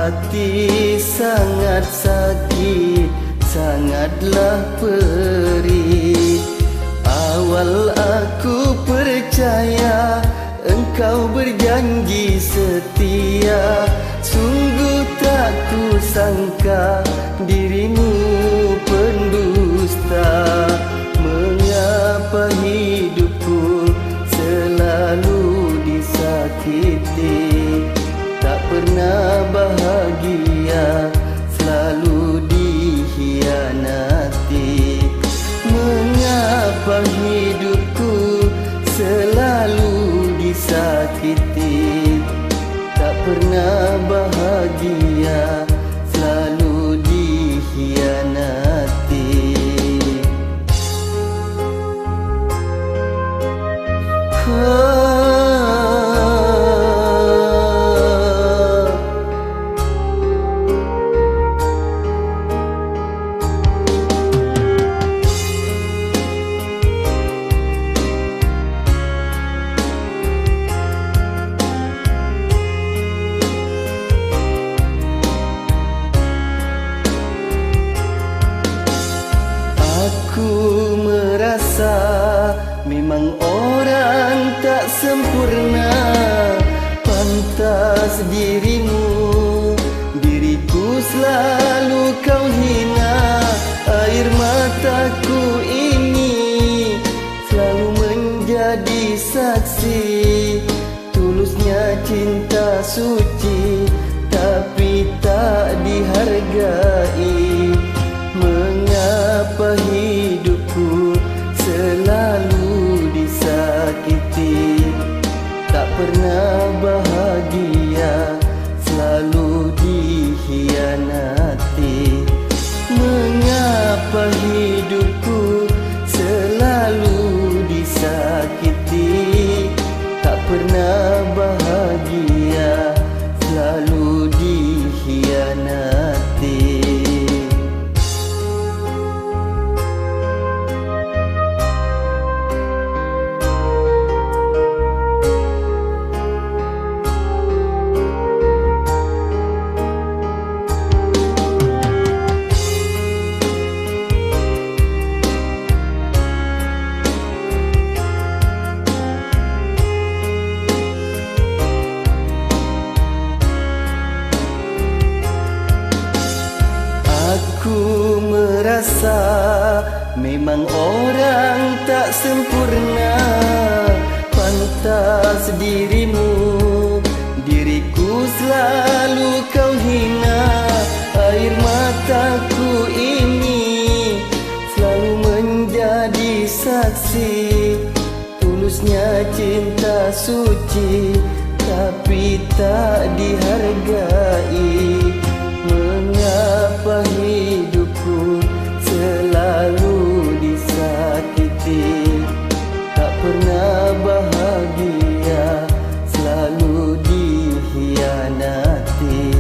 Hati sangat sakit, sangatlah perih. Awal aku percaya engkau berjanji setia. Sungguh tak kusangka dirimu pendusta. Mengapa hidupku selalu disakiti? Tak pernah bahagia, selalu dikhianati. Mengapa hidupku selalu disakiti? Tak pernah bahagia, selalu dikhianati. Aku merasa memang orang tak sempurna. Pantas dirimu, diriku selalu kau hina. Air mataku ini selalu menjadi saksi. Tulusnya cinta suci, tapi tak dihargai. Mengapa hidupku selalu disakiti? Tak pernah bahagia, selalu dikhianati. Mengapa hidupku selalu disakiti? Tak pernah bahagia, selalu dikhianati. Aku merasa memang orang tak sempurna. Pantas dirimu, diriku selalu kau hina. Air mataku ini selalu menjadi saksi. Tulusnya cinta suci, tapi tak dihargai. Mengapa hidupku selalu disakiti? Tak pernah bahagia, selalu dikhianati.